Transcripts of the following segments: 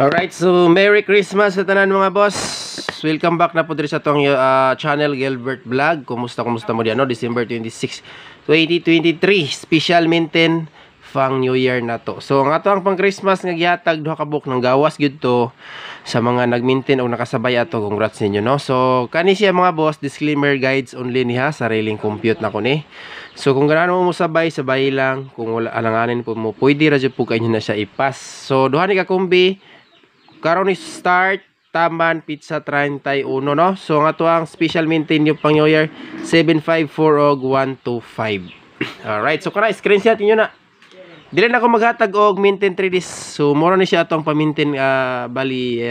Alright, so Merry Christmas sa tanan mga boss. Welcome back na po diri sa tong channel Gilbert Vlog. Kumusta mo diyan no? December 26, 2023, special maintain pang New Year na to. So ang ato ang pang Christmas nga gihatag duha ka book ng gawas gyud to sa mga nag-maintain o nakasabay ato. Congrats ninyo no. So kani siya mga boss, disclaimer guides only niha, sariling compute na ko ni. So kung ganahan mo sabay lang, kung wala alanganin po mo, pwede ra jud po kayo na siya ipas. So duha ni ka kombi karon ni start Taman Pizza 31 no. So nga to ang special maintain yung pang New Year 754 og 125. Alright, so kana screenshot niyo na. Dili na ako maghatag og maintain 3 days. So moro ni siya atong pa-maintain bali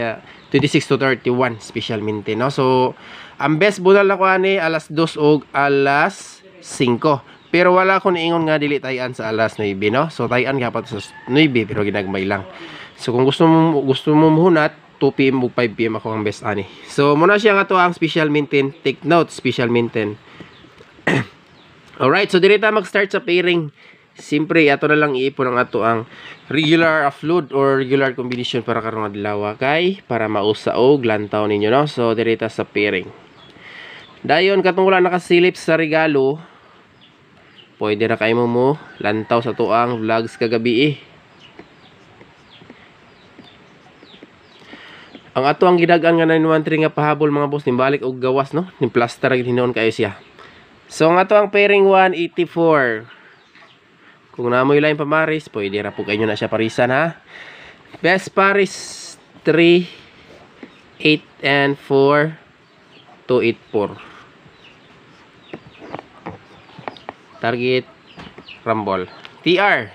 26 to 31 special maintain no. So ang best bunal na ko ani alas 2 og alas 5. Pero wala ko niingon nga dili tayan sa alas 9 no. So tayan gyapon sa 9 pero ginagmay lang. So kung gusto mo muhunat 2 PM o 5 PM ako ang best ani. So muna siya nga to ang special maintain. Take note, special maintain. Alright, so dili ta mag-start sa pairing. Siyempre ato na lang iipon ang ato ang regular upload or regular combination para karong adlaw kay para mausa og lantaw ninyo no. So dili ta sa pairing. Dayon katong wala nakasilip sa regalo, pwede ra kay mo lantaw sa tuang vlogs kagabi Ang ato ang gidagan nga 913 nga pahabol mga boss nimbalik og gawas no, ni plaster gid hinuon kayo siya. So ang ato ang pairing 184. Kung namoy lain pamaris, pwede ra po kayo na siya parisan ha. Best paris 3 8 and 4 284. Target rumble TR.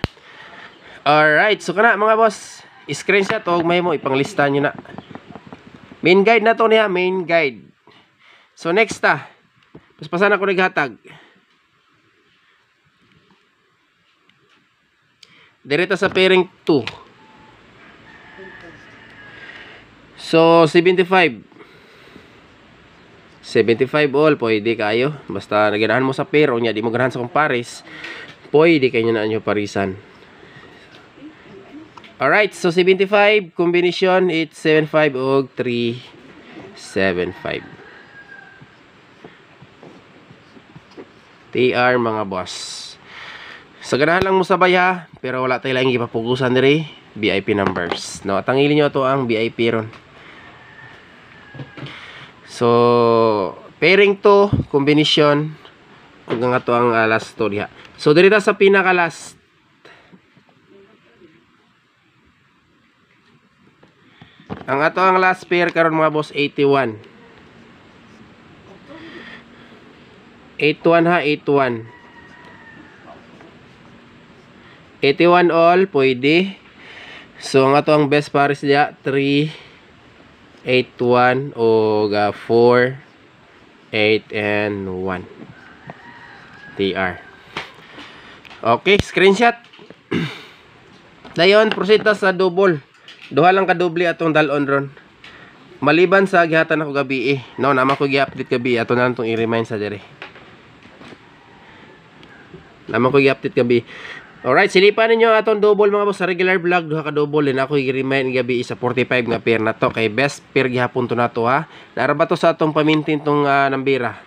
Alright, so kana mga boss, screenshot og may mo ipanglista nyo na. Main guide na to niya, main guide. So next paspasan ako naghatag. Diretso sa pairing 2. So 75 all pwede kayo. Basta naganahan mo sa pair o nya di mo ganahan sa compares, pwede kayo na nyo parisan. Alright, so 75 combination 875 og 375 TR mga boss. Sa ganahan lang mo sabay ha, pero wala tayo lang ipapugusan diri VIP numbers no. Tangilin nyo to ang VIP ron. So pairing to combination ug nga to ang last to diha. So diri ta sa pinaka last. Ang ato ang last pair karon mga boss 81. 81 ha, 81. 81 all pwede. So ang ato ang best pares diya 3 81 o 4 8 and 1 TR. Okay, screenshot. Dayon proceed sa double. Duha lang ka doble atong dalon ron. Maliban sa gihatan ako gabi no, naman ko gi-update gabi ato na lang tong i-remind sa dire. Naman ko gi-update gabi. Alright, silipan ninyo atong double mga boss sa regular vlog, duha ka double din ako i-remind gabi sa 45 nga pair na to kay best pair gihapon to nato ha. Nara ba to sa atong pamintin tong nambira.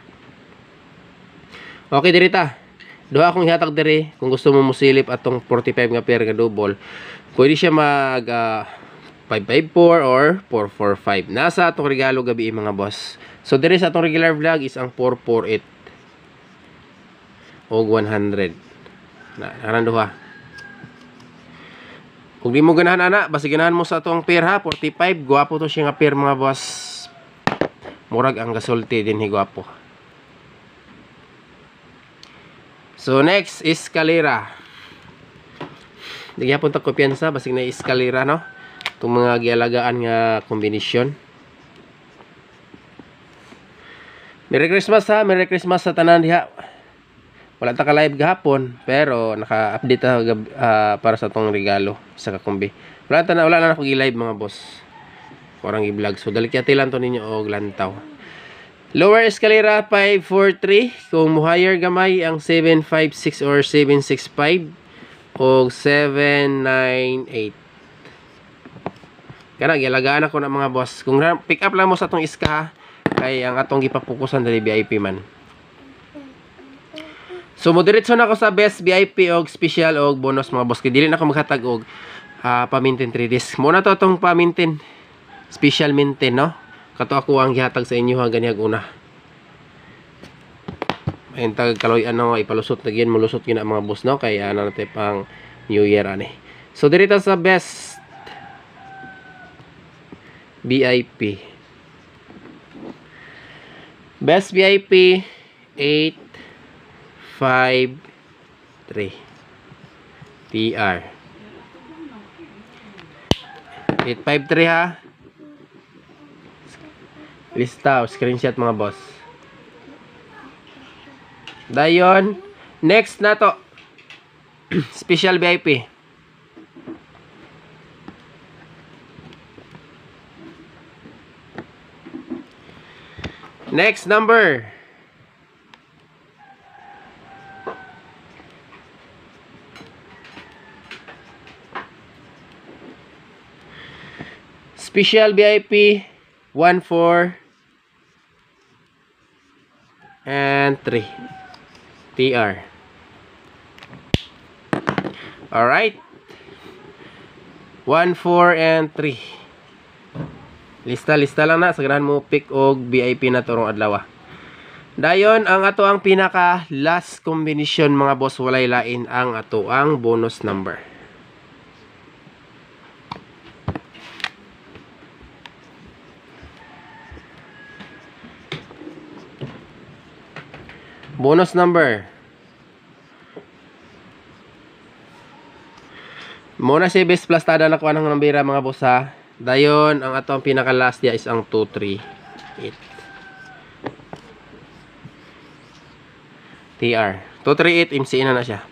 Okay diri ta. Duha akong ihatag diri kung gusto mo musilip atong 45 nga pair nga double. Pwede siya mag 554 or 445. Nasa atong regalo gabi mga boss. So diri sa atong regular vlog is ang 448 og 100. Naran duha. Kung di mo ganahan ana, basta ganahan mo sa atong pair ha, 45, gwapo to siya nga pair mga boss. Murag ang gasulti din higwapo. So next is Escalera. Di gyapon ta kumpiyansa basig na Escalera no. Itong mga gialagaan nga kombinasyon. Merry Christmas ha, Merry Christmas sa tanan diha. Wala ta ka live gahapon pero naka-update ta para sa tong regalo sa kakumbi. Wala na ako gi-live mga boss. Kurang i-vlog. So dalikyati lang to ninyo og lantaw. Lower Escalera 543. Kung mo higher gamay ang 756 or 765 o 798. Kana gialagaan ako na mga boss. Kung pick up lang mo sa atong iska ha, kay ang atong gipapukusan dali VIP man. So moderitso na ako sa best VIP og special og bonus mga boss. Kay dili na ako maghatag og pa-maintain 3 days. Muna to atong pa-maintain. Special maintain, no? Kato ako ang gihatag sa inyo ha ganihag una. Ayun tag kaloy ano ipalusot na gyud mulusot gyud na mga boss, no? Kay ano natin pang New Year ani. So dito sa best VIP. Best VIP 853 TR 853 ha. Lista o screenshot mga boss. Dayon, next na to. Special VIP. Next number. Special VIP 1, 4 and 3 TR. Alright. 1, 4 and 3. Lista lang na sa ganahan mo pick og VIP na turong adlaw. Dayon ang ato ang pinaka last combination mga boss, walay lain ang ato ang bonus number. Bonus number. Muna si best plus tada na kuha ng nambira mga boss ha. Dayon, ang ato ang pinaka last dia is ang 238. TR. 238, MC na siya.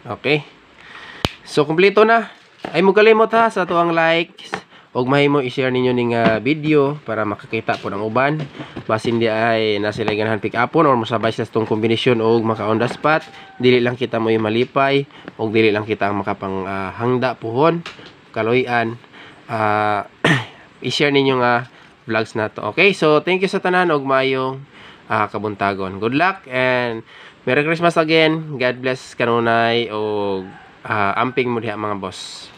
Okay. So, kumpleto na. Ay mo kalimot ha sa tuang likes. Og mahimo i-share ninyo ning video para makakita po ng uban. Basin di ay nasa ganahan pick upon or mosabay sa tong kombinasyon og maka on the spot. Dili lang kita mo malipay og dili lang kita ang makapang hangda puhon, kaloyan. I-share ninyo nga vlogs na to. Okay, so thank you sa tanan og maayong kabuntagon. Good luck and Merry Christmas again. God bless kanunay og amping mo diha mga boss.